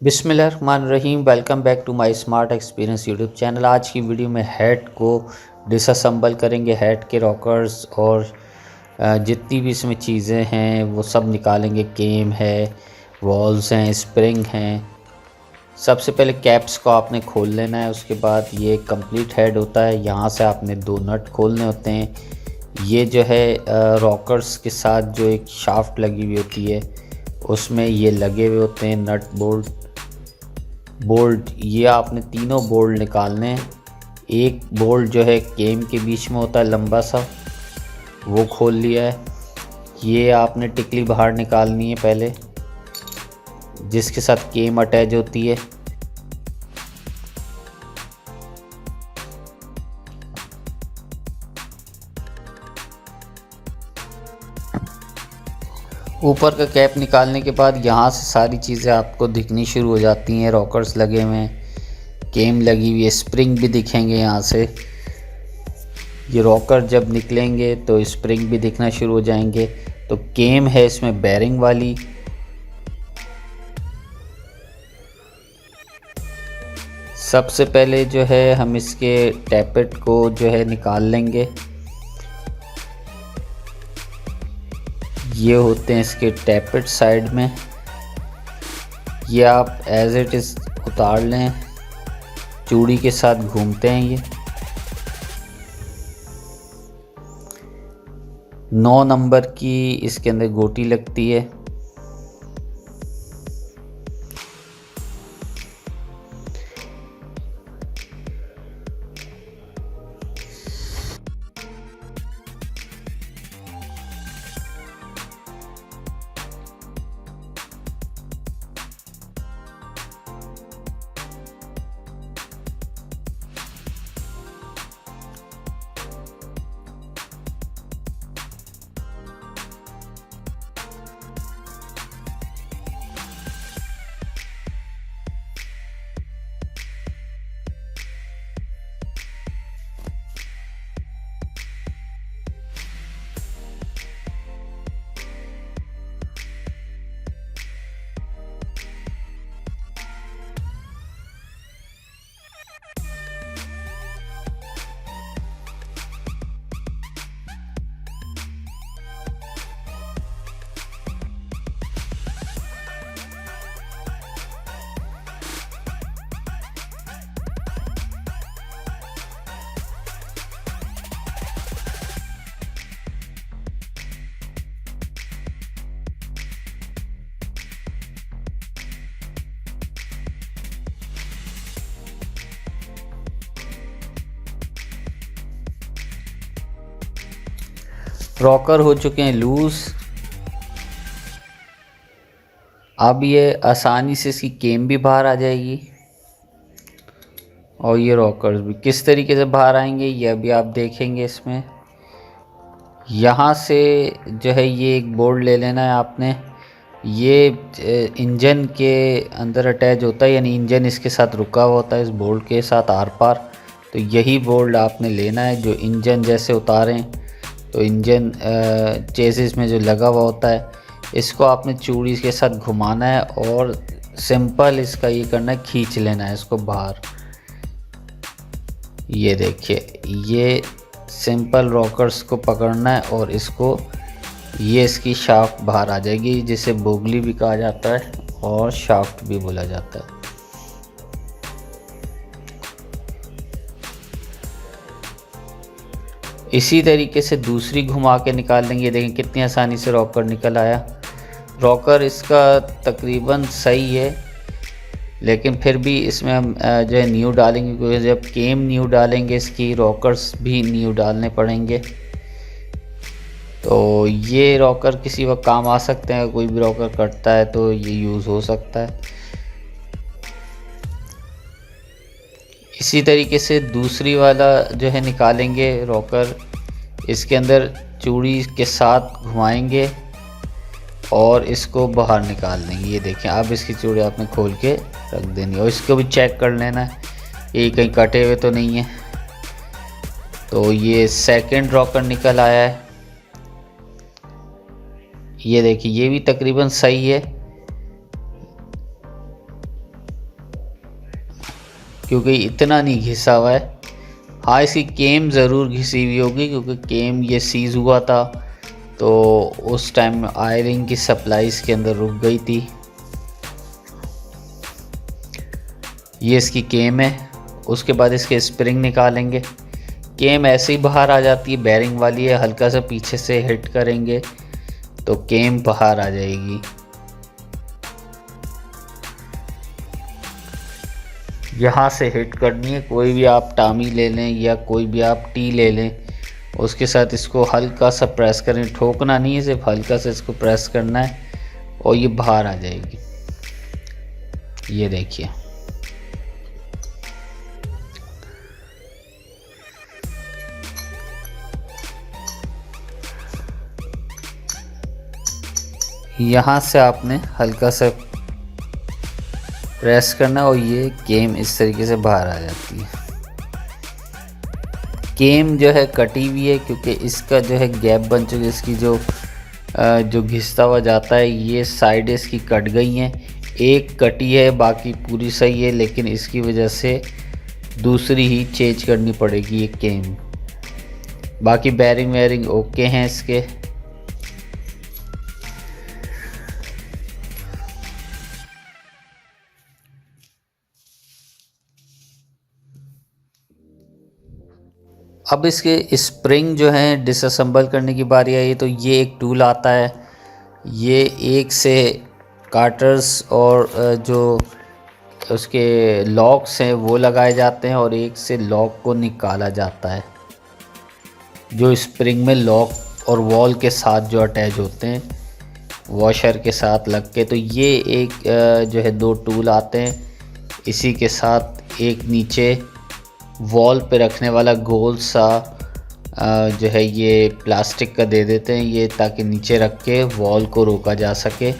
बिस्मिल्लाहिर्रहमानिर्रहीम। Welcome back to my smart experience YouTube channel. आज की वीडियो में हेड को डिसअसेंबल करेंगे। हेड के रॉकर्स और जितनी भी इसमें चीज़ें हैं वो सब निकालेंगे। केम है, वॉल्स हैं, स्प्रिंग हैं। सबसे पहले कैप्स को आपने खोल लेना है। उसके बाद ये कंप्लीट हेड होता है, यहाँ से आपने दो नट खोलने होते हैं। ये जो है रॉकर्स के साथ जो एक शाफ्ट लगी हुई होती है उसमें ये लगे हुए होते हैं नट बोल्ट। ये आपने तीनों बोल्ट निकालने हैं। एक बोल्ट जो है केम के बीच में होता है लंबा सा, वो खोल लिया है। ये आपने टिकली बाहर निकालनी है पहले, जिसके साथ केम अटैच होती है। ऊपर का कैप निकालने के बाद यहाँ से सारी चीज़ें आपको दिखनी शुरू हो जाती हैं। रॉकर्स लगे हुए हैं, केम लगी हुई है, स्प्रिंग भी दिखेंगे यहाँ से। ये रॉकर जब निकलेंगे तो स्प्रिंग भी दिखना शुरू हो जाएंगे। तो केम है इसमें बेरिंग वाली। सबसे पहले जो है हम इसके टैपेट को जो है निकाल लेंगे। ये होते हैं इसके टैपेट साइड में। ये आप एज इट इज़ उतार लें, चूड़ी के साथ घूमते हैं। ये 9 नंबर की इसके अंदर गोटी लगती है। रॉकर हो चुके हैं लूज़। अब ये आसानी से इसकी केम भी बाहर आ जाएगी और ये रॉकर्स भी किस तरीके से बाहर आएंगे ये अभी आप देखेंगे। इसमें यहाँ से जो है ये एक बोर्ड ले लेना है आपने। ये इंजन के अंदर अटैच होता है, यानी इंजन इसके साथ रुका हुआ होता है इस बोल्ट के साथ आर पार। तो यही बोल्ट आपने लेना है जो इंजन जैसे उतारें तो इंजन चेसिस में जो लगा हुआ होता है, इसको आपने चूड़ी के साथ घुमाना है और सिंपल इसका ये करना है, खींच लेना है इसको बाहर। ये देखिए, ये सिंपल रॉकर्स को पकड़ना है और इसको, ये इसकी शाफ्ट बाहर आ जाएगी, जिसे बोगली भी कहा जाता है और शाफ्ट भी बोला जाता है। इसी तरीके से दूसरी घुमा के निकाल लेंगे। देखें कितनी आसानी से रॉकर निकल आया। रॉकर इसका तकरीबन सही है, लेकिन फिर भी इसमें हम जो है न्यू डालेंगे, क्योंकि जब केम न्यू डालेंगे इसकी रॉकर्स भी न्यू डालने पड़ेंगे। तो ये रॉकर किसी वक्त काम आ सकते हैं, कोई भी रॉकर कटता है तो ये यूज़ हो सकता है। इसी तरीके से दूसरी वाला जो है निकालेंगे रॉकर, इसके अंदर चूड़ी के साथ घुमाएंगे और इसको बाहर निकाल देंगे। ये देखें, अब इसकी चूड़ी आपने खोल के रख देनी और इसको भी चेक कर लेना है ये कहीं कटे हुए तो नहीं है। तो ये सेकंड रॉकर निकल आया है। ये देखिए, ये भी तकरीबन सही है। क्योंकि इतना नहीं घिसा हुआ है। हाँ, इसकी केम ज़रूर घिसी हुई होगी क्योंकि केम ये सीज़ हुआ था तो उस टाइम आयरन की सप्लाई इसके अंदर रुक गई थी। ये इसकी केम है। उसके बाद इसके स्प्रिंग निकालेंगे। केम ऐसे ही बाहर आ जाती है, बेरिंग वाली है, हल्का सा पीछे से हिट करेंगे तो केम बाहर आ जाएगी। यहाँ से हिट करनी है। कोई भी आप टामी ले लें या कोई भी आप टी ले लें, उसके साथ इसको हल्का सा प्रेस करें, ठोकना नहीं है, सिर्फ हल्का सा इसको प्रेस करना है और ये बाहर आ जाएगी। ये देखिए, यहाँ से आपने हल्का सा प्रेस करना और ये केम इस तरीके से बाहर आ जाती है। केम जो है कटी हुई है क्योंकि इसका जो है गैप बन चुकी है। इसकी जो घिसता हुआ जाता है, ये साइड इसकी कट गई हैं। एक कटी है, बाकी पूरी सही है, लेकिन इसकी वजह से दूसरी ही चेंज करनी पड़ेगी ये केम। बाकी बेरिंग वेरिंग ओके हैं इसके। अब इसके स्प्रिंग जो हैं डिसअसेंबल करने की बारी आई। तो ये एक टूल आता है, ये एक से काटर्स और जो उसके लॉक्स हैं वो लगाए जाते हैं और एक से लॉक को निकाला जाता है, जो स्प्रिंग में लॉक और वॉल के साथ जो अटैच होते हैं वॉशर के साथ लग के। तो ये एक जो है 2 टूल आते हैं। इसी के साथ एक नीचे वॉल पे रखने वाला गोल सा जो है ये प्लास्टिक का दे देते हैं ये, ताकि नीचे रख के वॉल को रोका जा सके।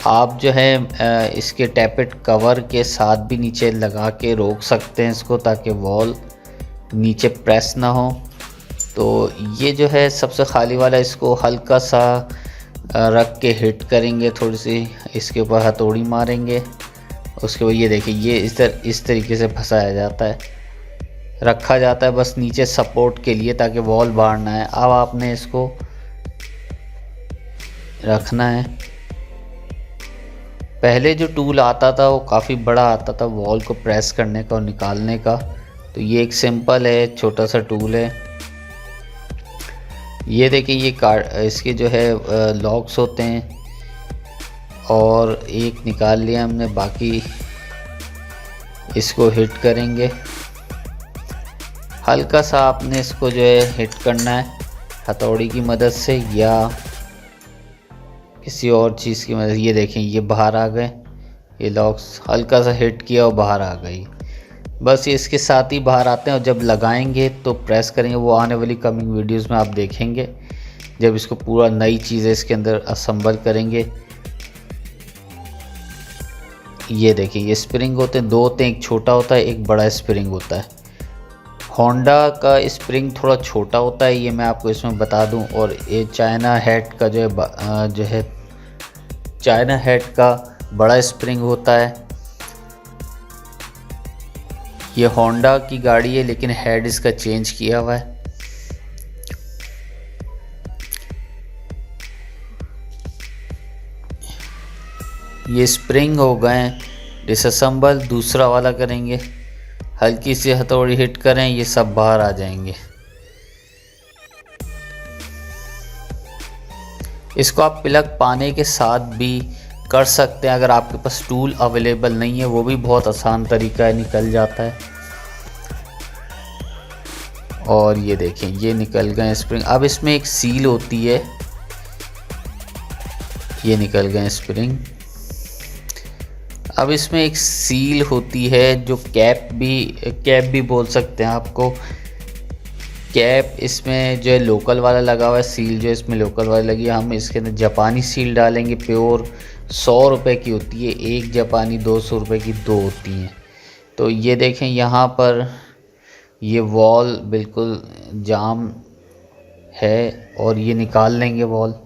आप जो है इसके टैपेट कवर के साथ भी नीचे लगा के रोक सकते हैं इसको, ताकि वॉल नीचे प्रेस ना हो। तो ये जो है सबसे खाली वाला, इसको हल्का सा रख के हिट करेंगे, थोड़ी सी इसके ऊपर हथौड़ी मारेंगे। उसके बाद ये देखिए, ये इस तरीके से फंसाया जाता है, रखा जाता है बस नीचे सपोर्ट के लिए, ताकि वॉल बाहर ना आए। अब आपने इसको रखना है। पहले जो टूल आता था वो काफ़ी बड़ा आता था वॉल को प्रेस करने का और निकालने का। तो ये एक सिंपल है, छोटा सा टूल है। ये देखिए, ये इसके जो है लॉक्स होते हैं और एक निकाल लिया हमने, बाकी इसको हिट करेंगे। हल्का सा आपने इसको जो है हिट करना है हथौड़ी की मदद से या किसी और चीज़ की मदद। ये देखें, ये बाहर आ गए, ये लॉक्स हल्का सा हिट किया और बाहर आ गई। बस ये इसके साथ ही बाहर आते हैं और जब लगाएंगे तो प्रेस करेंगे। वो आने वाली कमिंग वीडियोस में आप देखेंगे जब इसको पूरा नई चीज़ें इसके अंदर असेंबल करेंगे। ये देखिए, ये स्प्रिंग होते हैं, 2 होते हैं, एक छोटा होता है, एक बड़ा स्प्रिंग होता है। होंडा का स्प्रिंग थोड़ा छोटा होता है, ये मैं आपको इसमें बता दूं। और ये चाइना हेड का जो है चाइना हेड का बड़ा स्प्रिंग होता है। ये होंडा की गाड़ी है लेकिन हेड इसका चेंज किया हुआ है। ये स्प्रिंग हो गए डिसअसेंबल। दूसरा वाला करेंगे, हल्की सी हथौड़ी हिट करें, ये सब बाहर आ जाएंगे। इसको आप प्लग पाने के साथ भी कर सकते हैं, अगर आपके पास टूल अवेलेबल नहीं है, वो भी बहुत आसान तरीका है, निकल जाता है। और ये देखें, ये निकल गए स्प्रिंग। अब इसमें एक सील होती है, ये निकल गए स्प्रिंग। अब इसमें एक सील होती है जो कैप भी बोल सकते हैं आपको। कैप इसमें जो है लोकल वाला लगा हुआ है, सील जो है इसमें लोकल वाली लगी है। हम इसके अंदर जापानी सील डालेंगे, प्योर 100 रुपये की होती है एक जापानी, 200 रुपये की 2 होती हैं। तो ये देखें, यहाँ पर ये वॉल बिल्कुल जाम है और ये निकाल लेंगे वॉल।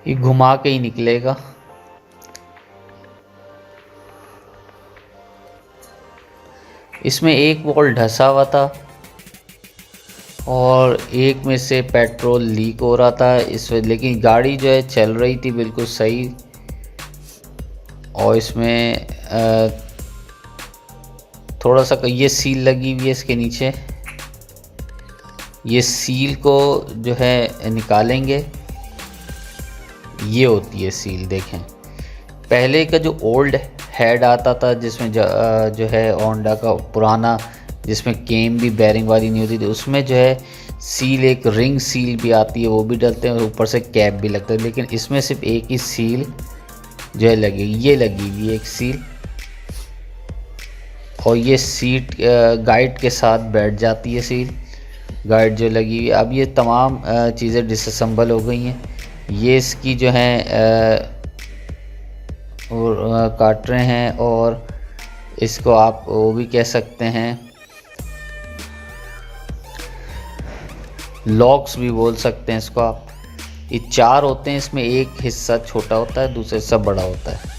ये घुमा के ही निकलेगा। इसमें एक वॉल ढसा हुआ था और एक में से पेट्रोल लीक हो रहा था इस वजह, लेकिन गाड़ी जो है चल रही थी बिल्कुल सही। और इसमें थोड़ा सा ये सील लगी हुई है इसके नीचे, ये सील को जो है निकालेंगे। ये होती है सील, देखें। पहले का जो ओल्ड हेड आता था जिसमें जो है होंडा का पुराना, जिसमें केम भी बैरिंग वाली नहीं होती थी, उसमें जो है सील, एक रिंग सील भी आती है, वो भी डलते हैं और ऊपर से कैप भी लगता है। लेकिन इसमें सिर्फ एक ही सील जो है लगी, ये लगी हुई एक सील, और ये सीट गाइड के साथ बैठ जाती है सील, गाइड जो लगी हुई है। अब ये तमाम चीज़ें डिसअसेंबल हो गई हैं। ये इसकी जो है और काट रहे हैं, और इसको आप वो भी कह सकते हैं लॉक्स भी बोल सकते हैं इसको आप। ये 4 होते हैं, इसमें एक हिस्सा छोटा होता है, दूसरा हिस्सा बड़ा होता है।